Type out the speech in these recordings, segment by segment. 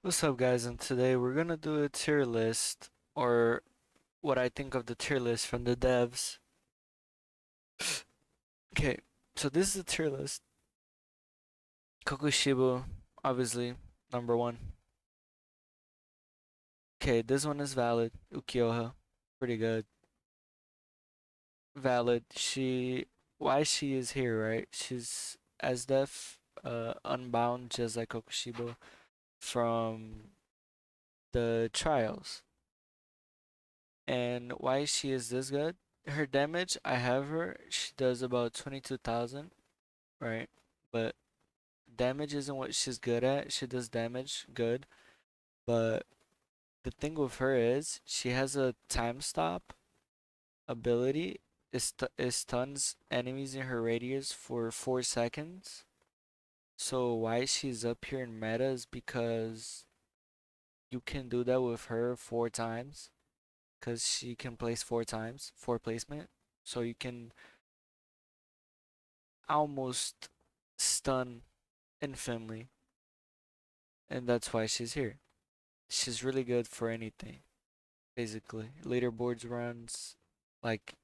What's up, guys? And today we're gonna do a tier list, or what I think of the tier list from the devs. Okay, so this is the tier list. Kokushibo, obviously, number one. Okay, this one is valid. Ukiyoha, pretty good. Valid. Why she is here, right? She's as deaf, unbound, just like Kokushibo, from the trials. And why she is this good? Her damage, I have her. She does about 22,000, right? But damage isn't what she's good at. She does damage good, but the thing with her is she has a time stop ability. It stuns enemies in her radius for 4 seconds. So why she's up here in meta is because you can do that with her 4 times. Because she can place 4 times, 4 placement. So you can almost stun infinitely, and that's why she's here. She's really good for anything, basically. Leaderboards runs, like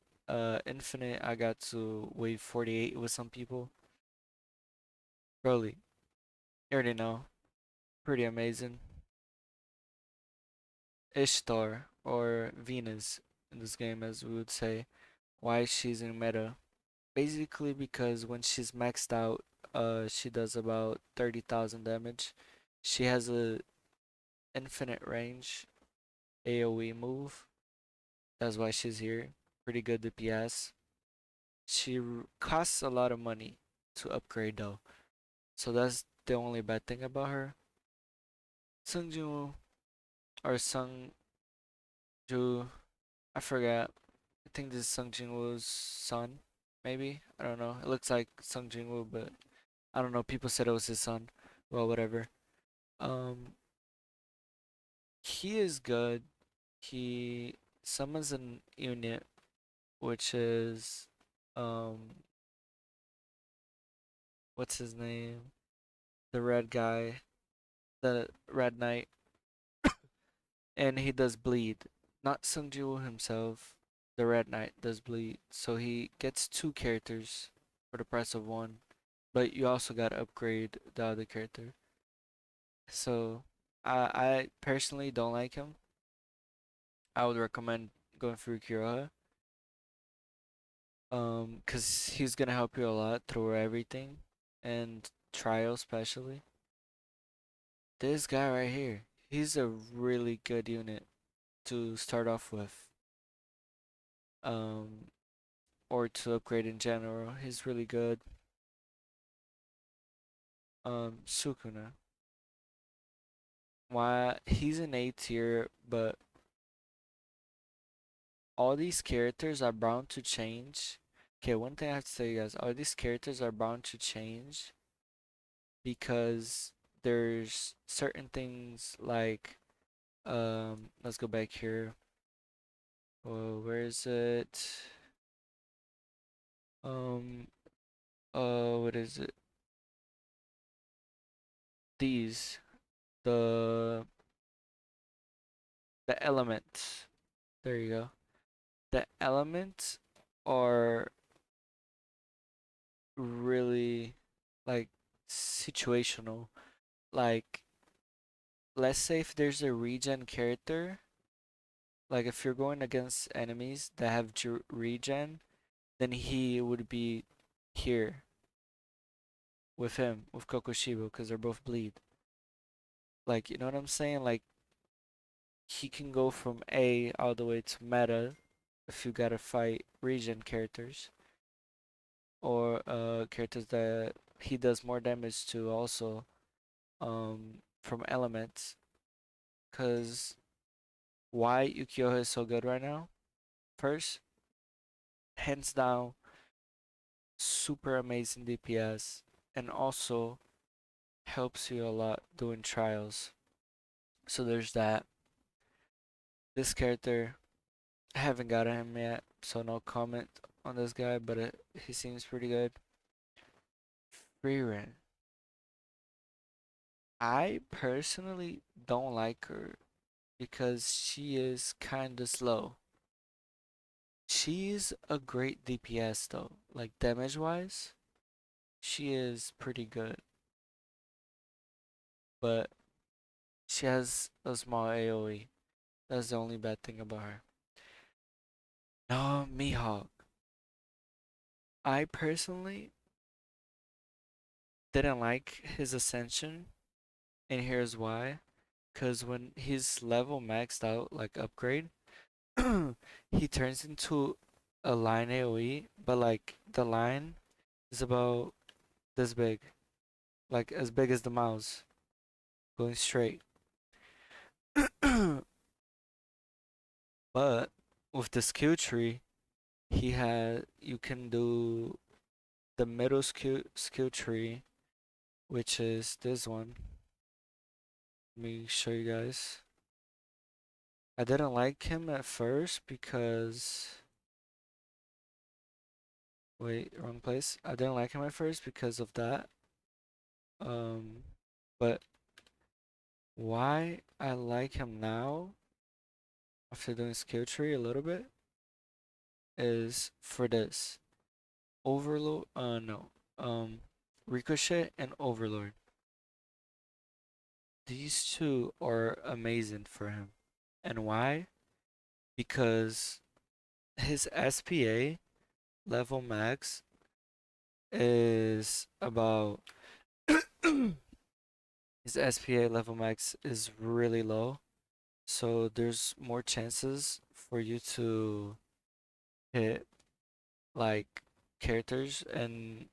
infinite. I got to wave 48 with some people. Probably, you already know. Pretty amazing. Ishtar or Venus in this game, as we would say. Why she's in meta? Basically because when she's maxed out, she does about 30,000 damage. She has a infinite range AoE move. That's why she's here. Pretty good DPS. She costs a lot of money to upgrade though. So that's the only bad thing about her. Sungjoo or Sungju, I forgot. I think this is Sung Jinwoo's son, maybe. I don't know. It looks like Sung Jinwoo, but I don't know. People said it was his son. Well, whatever. Um, he is good. He summons an unit, which is um, what's his name? The red guy, the red knight, and he does bleed. Not Sungju himself. The red knight does bleed, so he gets 2 characters for the price of one. But you also gotta upgrade the other character. So I personally don't like him. I would recommend going through Kiroha. Cause he's gonna help you a lot through everything, and trial especially. This guy right here, he's a really good unit to start off with. Um, or to upgrade in general. He's really good. Sukuna. Why he's an A tier, but all these characters are bound to change. Okay, one thing I have to tell you guys, all these characters are bound to change because there's certain things like let's go back here. Oh, where is it? Um what is it? These the the elements. There you go. The elements are really like situational. Like let's say if there's a regen character, like if you're going against enemies that have regen, then he would be here with him, with Kokushibo, because they're both bleed. Like, you know what I'm saying? Like, he can go from A all the way to meta if you gotta fight regen characters, or characters that he does more damage to also, from elements. Because why Ukiyoha is so good right now? First, hands down, super amazing DPS, and also helps you a lot doing trials. So there's that. This character, I haven't gotten him yet, so no comment on this guy, but he seems pretty good. Free rent. I personally don't like her because she is kinda slow. She's a great DPS though, like damage wise, she is pretty good, but she has a small AoE. That's the only bad thing about her. No, Mihawk. I personally didn't like his ascension, and here's why. Because when his level maxed out, like upgrade, he turns into a line AoE, but like the line is about this big, like as big as the mouse, going straight. But with the skill tree, you can do the middle skill tree, which is this one. Let me show you guys. I didn't like him at first because wait, wrong place. I didn't like him at first because of that. Um, but why I like him now after doing skill tree a little bit is for this. Overload, no. Ricochet and Overlord. These two are amazing for him. And why? Because his SPA level max is about his SPA level max is really low. So there's more chances for you to hit like characters and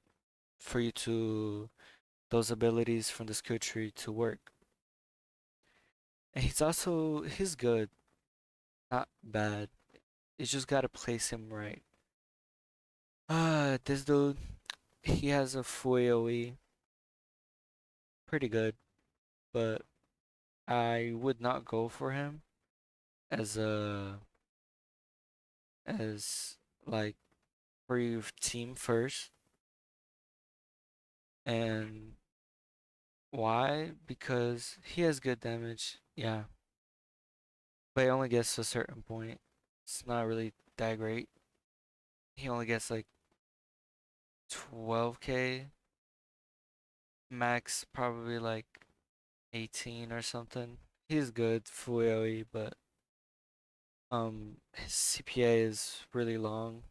for you to those abilities from the skill tree to work. And he's good, not bad. You just gotta place him right. This dude, he has a full AoE, pretty good, but I would not go for him as a as like for your team first. And why? Because he has good damage, yeah, but he only gets to a certain point. It's not really that great. He only gets like 12k max, probably like 18 or something. He's good full AoE, but his CPA is really long.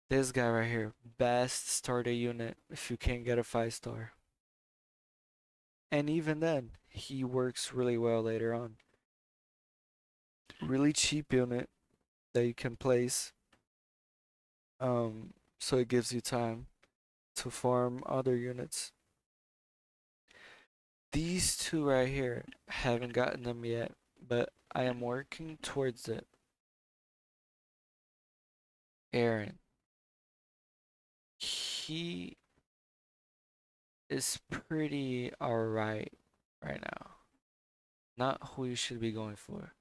This guy right here, best starter unit if you can't get a 5-star. And even then, he works really well later on. Really cheap unit that you can place. So it gives you time to farm other units. These two right here, haven't gotten them yet, but I am working towards it. Aaron. He is pretty alright right now. Not who you should be going for.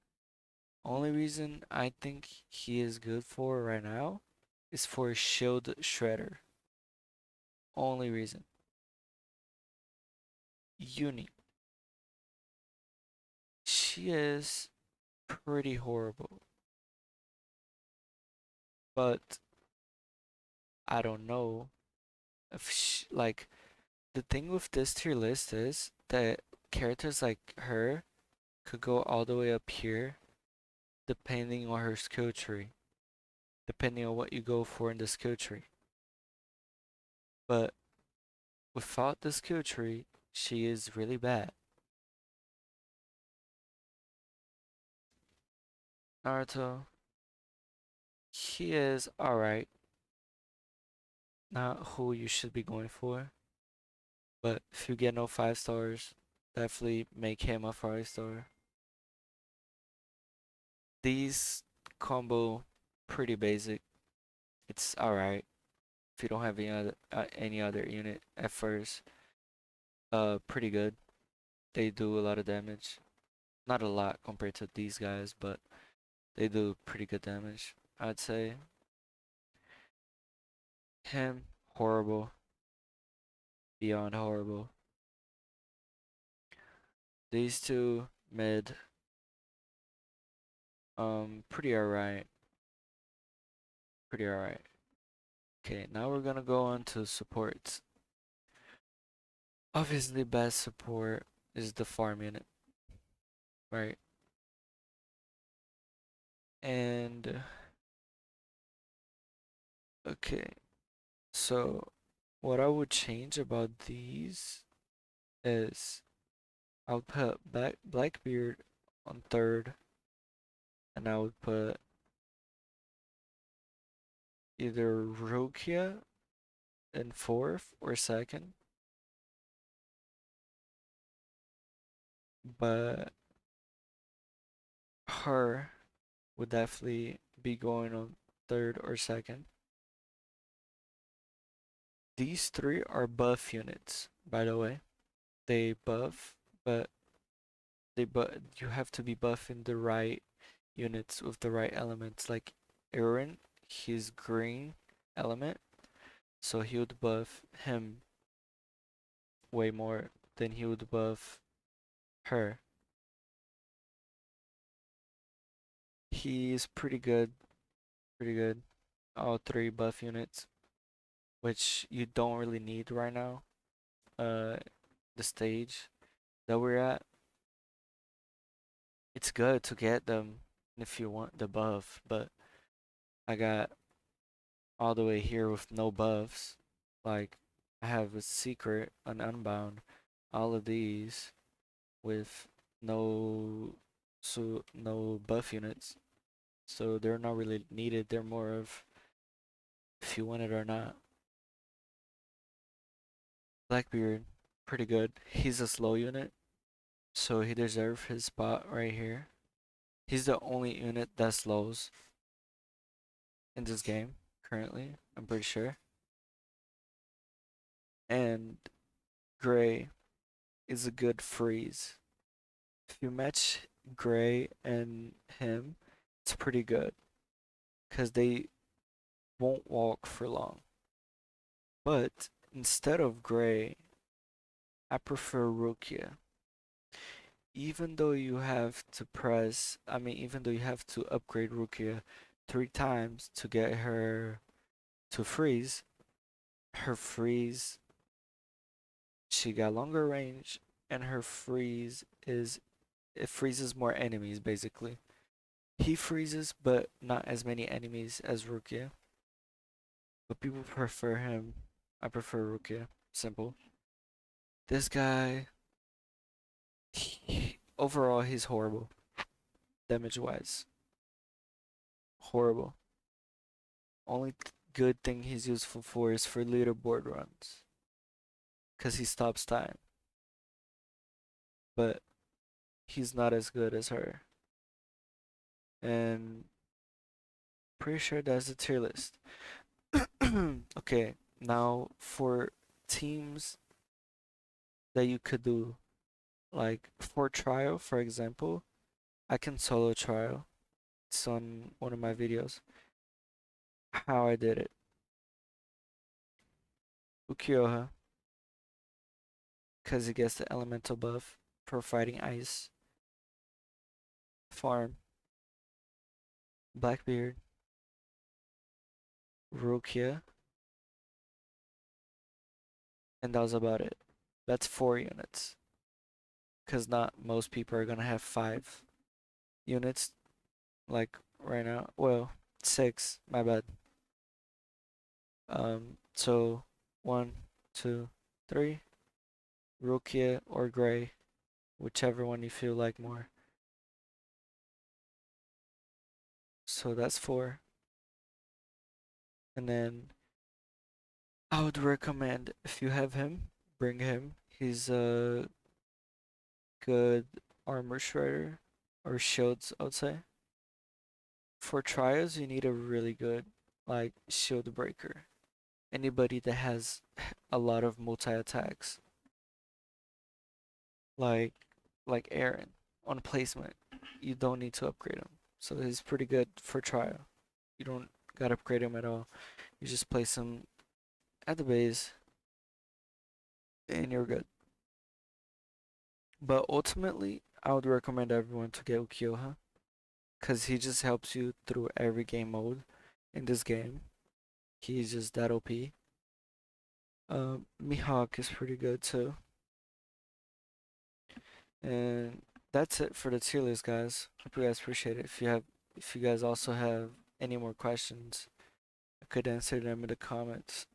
Only reason I think he is good for right now is for Shield Shredder. Only reason. Uni. She is pretty horrible. But I don't know if like the thing with this tier list is that characters like her could go all the way up here depending on her skill tree. Depending on what you go for in the skill tree. But without the skill tree, she is really bad. Naruto, he is alright. Not who you should be going for. But if you get no 5-stars, definitely make him a 5-star. These combo pretty basic. It's alright if you don't have any other unit at first. Pretty good. They do a lot of damage. Not a lot compared to these guys, but they do pretty good damage, I'd say. Him, horrible. Beyond horrible. These two mid, pretty alright. Pretty alright. Okay, now we're gonna go on to supports. Obviously, best support is the farm unit, right? And okay, so what I would change about these is I would put Blackbeard on third, and I would put either Rukia in fourth or second, but her would definitely be going on third or second. These three are buff units, by the way. They buff, but you have to be buffing the right units with the right elements. Like Aaron, he's green element, so he would buff him way more than he would buff her. He's pretty good. All three buff units, which you don't really need right now. Uh, the stage that we're at, it's good to get them if you want the buff, but I got all the way here with no buffs. Like, I have a secret, an unbound, all of these with no no buff units. So they're not really needed. They're more of if you want it or not. Blackbeard, pretty good. He's a slow unit, so he deserves his spot right here. He's the only unit that slows in this game currently, I'm pretty sure. And Gray is a good freeze. If you match Gray and him, it's pretty good because they won't walk for long. But instead of Gray, I prefer Rukia. Even though you have to even though you have to upgrade Rukia 3 times to get her to freeze, her freeze, she got longer range, and her freeze it freezes more enemies basically. He freezes, but not as many enemies as Rukia. But people prefer him. I prefer Rukia. Simple. This guy, overall, he's horrible. Damage wise. Horrible. Only good thing he's useful for is for leaderboard runs. Because he stops time. But he's not as good as her. And pretty sure that's the tier list. Okay, now for teams that you could do, like for trial, for example, I can solo trial. It's on one of my videos. How I did it. Ukyoha, because he gets the elemental buff for fighting ice. Farm, Blackbeard, Rukia, and that was about it. That's 4 units. Because not most people are gonna have 5 units like right now. Well, 6, my bad. So 1, 2, 3, Rukia or Gray, whichever one you feel like more. So that's 4. And then I would recommend if you have him, bring him. He's a good armor shredder or shields, I would say. For trials, you need a really good like shield breaker. Anybody that has a lot of multi attacks, like Aaron on placement, you don't need to upgrade him. So he's pretty good for trial. You don't gotta upgrade him at all. You just place him at the base, and you're good. But ultimately, I would recommend everyone to get Ukiyoha because he just helps you through every game mode in this game. He's just that OP. Mihawk is pretty good too. And that's it for the tier list, guys. Hope you guys appreciate it. If you guys also have any more questions, I could answer them in the comments.